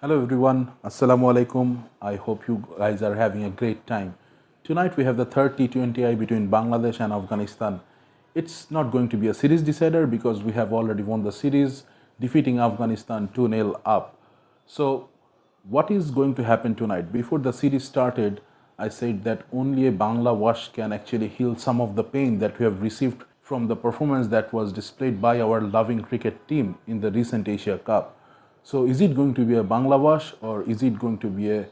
Hello everyone, Assalamu alaikum. I hope you guys are having a great time. Tonight we have the third T20I between Bangladesh and Afghanistan. It's not going to be a series decider because we have already won the series, defeating Afghanistan 2-0 up. So, what is going to happen tonight? Before the series started, I said that only a Banglawash can actually heal some of the pain that we have received from the performance that was displayed by our loving cricket team in the recent Asia Cup. So is it going to be a Banglawash or is it going to be a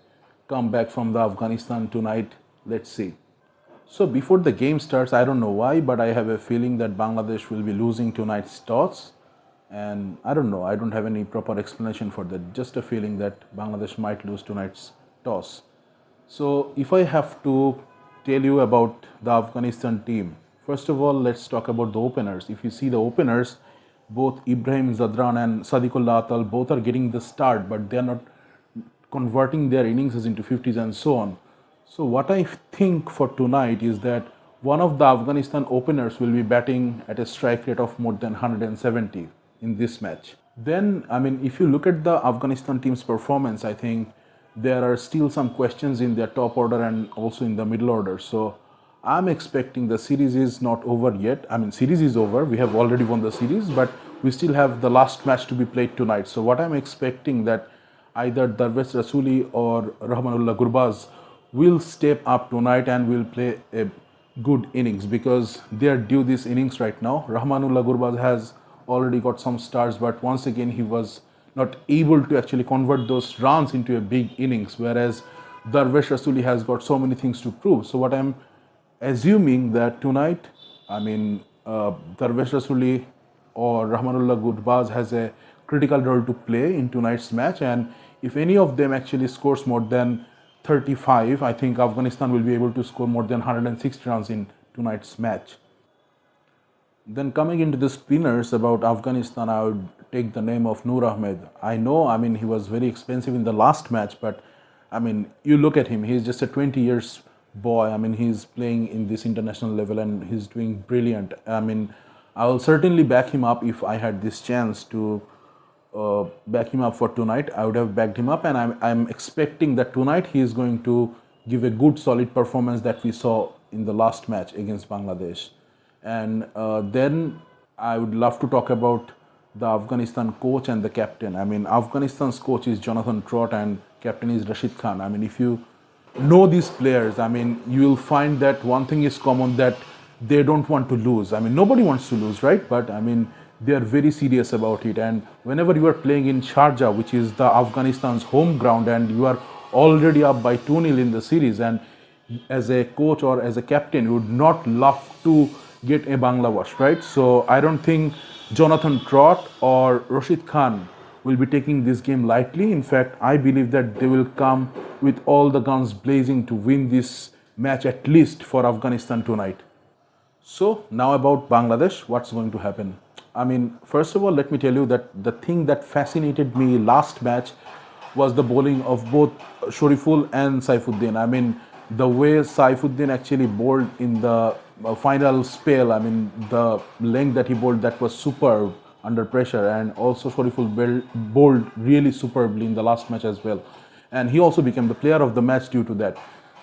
comeback from the Afghanistan tonight? Let's see. So before the game starts, I don't know why, but I have a feeling that Bangladesh will be losing tonight's toss. And I don't know, I don't have any proper explanation for that. Just a feeling that Bangladesh might lose tonight's toss. So if I have to tell you about the Afghanistan team, first of all, let's talk about the openers. If you see the openers, both Ibrahim Zadran and Sadiqullah Atal both are getting the start, but they are not converting their innings into 50s and so on. So what I think for tonight is that one of the Afghanistan openers will be batting at a strike rate of more than 170 in this match. Then, I mean, if you look at the Afghanistan team's performance, I think there are still some questions in their top order and also in the middle order. So I'm expecting the series is not over yet. I mean, series is over. We have already won the series, but we still have the last match to be played tonight. So what I'm expecting that either Darvesh Rasuli or Rahmanullah Gurbaz will step up tonight and will play a good innings because they are due this innings right now. Rahmanullah Gurbaz has already got some stars, but once again he was not able to actually convert those runs into a big innings, whereas Darvesh Rasuli has got so many things to prove. So what I'm assuming that tonight, I mean, Darvesh Rasuli or Rahmanullah Gurbaz has a critical role to play in tonight's match, and if any of them actually scores more than 35, I think Afghanistan will be able to score more than 160 runs in tonight's match. Then coming into the spinners about Afghanistan, I would take the name of Noor Ahmed. I know, I mean, he was very expensive in the last match, but I mean, you look at him, he's just a 20 years boy. I mean, he's playing in this international level and he's doing brilliant. I mean, I will certainly back him up if I had this chance to back him up for tonight. I would have backed him up, and I'm expecting that tonight he is going to give a good solid performance that we saw in the last match against Bangladesh. And then I would love to talk about the Afghanistan coach and the captain. I mean, Afghanistan's coach is Jonathan Trott and captain is Rashid Khan. I mean, if you know these players, I mean, you will find that one thing is common, that they don't want to lose. I mean, nobody wants to lose, right? But I mean, they are very serious about it. And whenever you are playing in Sharjah, which is the Afghanistan's home ground, and you are already up by 2-0 in the series, and as a coach or as a captain, you would not love to get a Banglawash, right? So I don't think Jonathan Trott or Rashid Khan will be taking this game lightly. In fact, I believe that they will come with all the guns blazing to win this match, at least for Afghanistan tonight. So now about Bangladesh, what's going to happen? I mean, first of all, let me tell you that the thing that fascinated me last match was the bowling of both Shariful and Saifuddin. I mean, the way Saifuddin actually bowled in the final spell, I mean, the length that he bowled, that was superb under pressure, and also Shariful bowled really superbly in the last match as well. And he also became the player of the match due to that.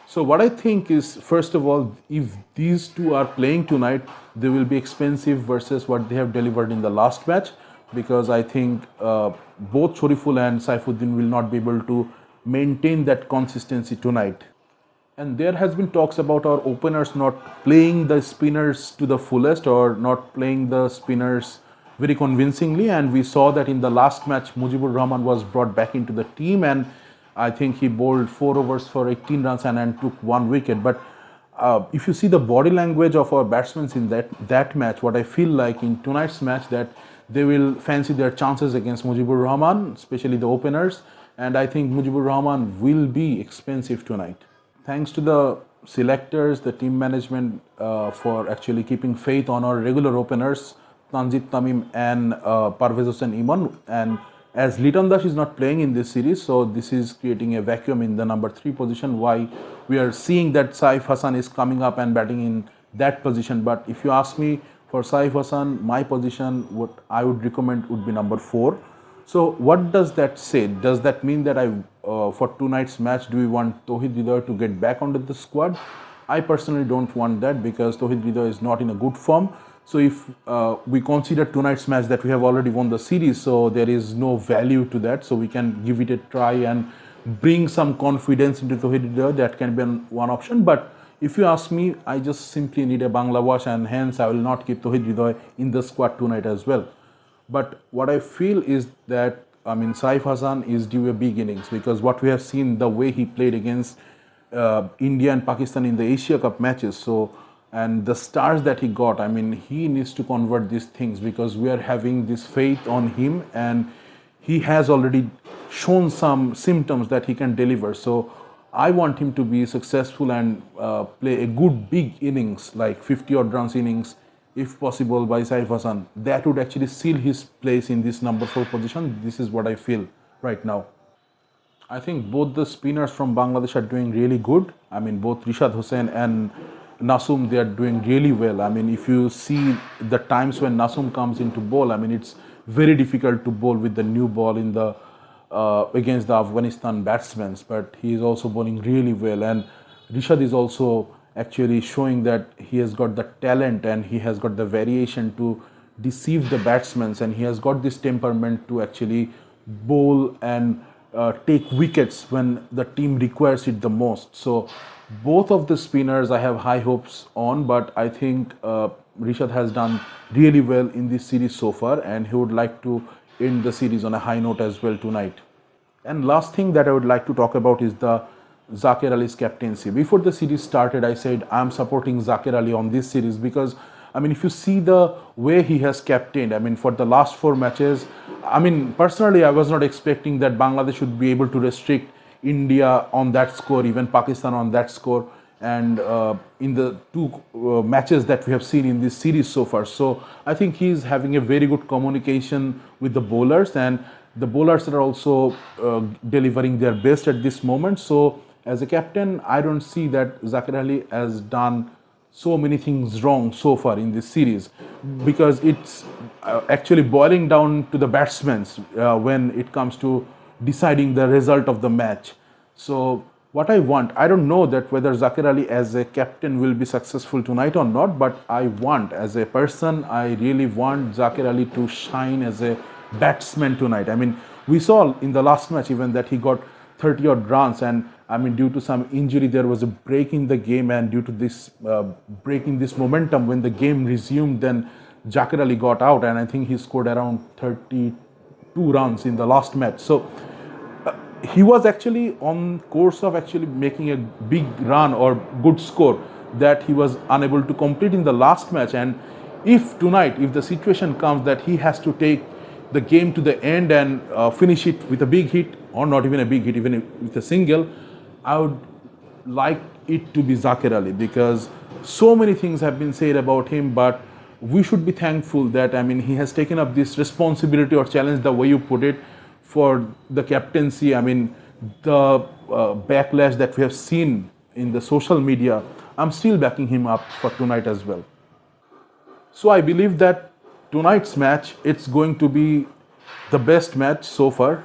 So what I think is, first of all, if these two are playing tonight, they will be expensive versus what they have delivered in the last match, because I think both Shariful and Saifuddin will not be able to maintain that consistency tonight. And there has been talks about our openers not playing the spinners to the fullest or not playing the spinners very convincingly, and we saw that in the last match Mujibur Rahman was brought back into the team, and I think he bowled 4 overs for 18 runs and took 1 wicket. But if you see the body language of our batsmen in that match, what I feel like in tonight's match, that they will fancy their chances against Mujibur Rahman, especially the openers, and I think Mujibur Rahman will be expensive tonight. Thanks to the selectors, the team management, for actually keeping faith on our regular openers, Tanjit Tamim and Parvez Hossain Iman. And as Liton Das is not playing in this series, so this is creating a vacuum in the number 3 position. Why we are seeing that Saif Hassan is coming up and batting in that position. But if you ask me, for Saif Hassan, my position, what I would recommend would be number 4. So what does that say? Does that mean that for tonight's match, do we want Tauhid Hridoy to get back onto the squad? I personally don't want that because Tauhid Hridoy is not in a good form. So if we consider tonight's match that we have already won the series, so there is no value to that. So we can give it a try and bring some confidence into Tauhid Hridoy. That can be one option. But if you ask me, I just simply need a Banglawash, and hence I will not keep Tauhid Hridoy in the squad tonight as well. But what I feel is that, I mean, Saif Hassan is due a big innings because what we have seen, the way he played against India and Pakistan in the Asia Cup matches. So, and the stars that he got, I mean, he needs to convert these things because we are having this faith on him, and he has already shown some symptoms that he can deliver. So I want him to be successful and play a good big innings, like 50 odd runs innings, if possible, by Saif Hassan. That would actually seal his place in this number 4 position. This is what I feel right now. I think both the spinners from Bangladesh are doing really good. I mean, both Rishad Hossain and Nasum, they are doing really well. I mean, if you see the times when Nasum comes into bowl, I mean, it's very difficult to bowl with the new ball in the against the Afghanistan batsmen, but he is also bowling really well. And Rishad is also actually showing that he has got the talent and he has got the variation to deceive the batsmen, and he has got this temperament to actually bowl and take wickets when the team requires it the most. So both of the spinners I have high hopes on, but I think Rishad has done really well in this series so far, and he would like to end the series on a high note as well tonight. And last thing that I would like to talk about is the Zakir Ali's captaincy. Before the series started, I said I'm supporting Zakir Ali on this series because, I mean, if you see the way he has captained, I mean, for the last 4 matches, I mean, personally, I was not expecting that Bangladesh should be able to restrict India on that score, even Pakistan on that score, and in the 2 matches that we have seen in this series so far. So I think he is having a very good communication with the bowlers, and the bowlers are also delivering their best at this moment. So as a captain, I don't see that Zakir Ali has done so many things wrong so far in this series, because it's actually boiling down to the batsmen when it comes to deciding the result of the match. So what I want, I don't know that whether Zakir Ali as a captain will be successful tonight or not, but I want, as a person, I really want Zakir Ali to shine as a batsman tonight. I mean, we saw in the last match even that he got 30 odd runs, and I mean, due to some injury there was a break in the game, and due to this breaking this momentum, when the game resumed, then Zakir Ali got out, and I think he scored around 32 runs in the last match. So he was actually on course of actually making a big run or good score that he was unable to complete in the last match. And if tonight, if the situation comes that he has to take the game to the end and finish it with a big hit, or not even a big hit, even with a single, I would like it to be Zakir Ali, because so many things have been said about him, but we should be thankful that, I mean, he has taken up this responsibility or challenge, the way you put it, for the captaincy. I mean, the backlash that we have seen in the social media, I'm still backing him up for tonight as well. So I believe that tonight's match, it's going to be the best match so far.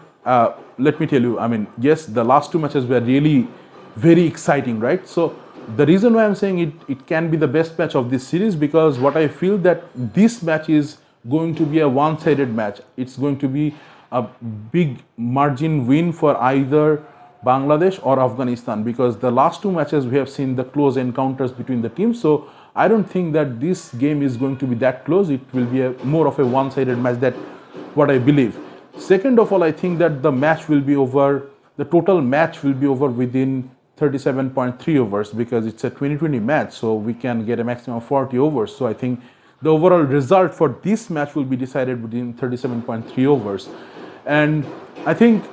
Let me tell you, I mean, yes, the last 2 matches were really very exciting, right? So the reason why I'm saying it can be the best match of this series, because what I feel that this match is going to be a one-sided match. It's going to be a big margin win for either Bangladesh or Afghanistan, because the last 2 matches we have seen the close encounters between the teams. So I don't think that this game is going to be that close. It will be more of a one-sided match, that what I believe. Second of all, I think that the match will be over, the total match will be over within 37.3 overs, because it's a 2020 match, so we can get a maximum of 40 overs. So I think the overall result for this match will be decided within 37.3 overs. And I think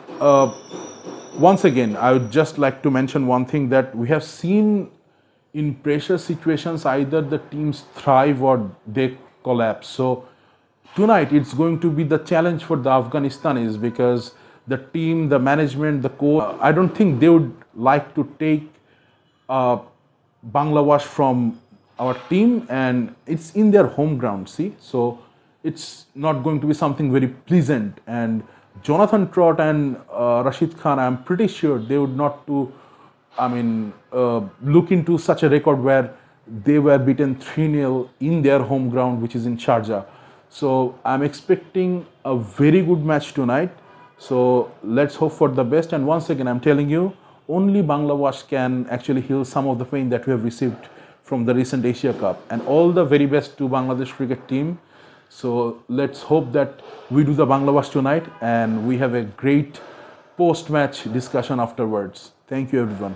once again, I would just like to mention one thing, that we have seen in pressure situations either the teams thrive or they collapse. So tonight it's going to be the challenge for the Afghanistanis, because the team, the management, the coach, I don't think they would like to take Banglawash from our team, and it's in their home ground, see. So it's not going to be something very pleasant, and Jonathan Trott and Rashid Khan, I'm pretty sure they would not look into such a record where they were beaten 3-0 in their home ground, which is in Sharjah. So I'm expecting a very good match tonight. So let's hope for the best. And once again, I'm telling you, only Banglawash can actually heal some of the pain that we have received from the recent Asia Cup. And all the very best to Bangladesh cricket team. So let's hope that we do the Banglawash tonight and we have a great post-match discussion afterwards. Thank you, everyone.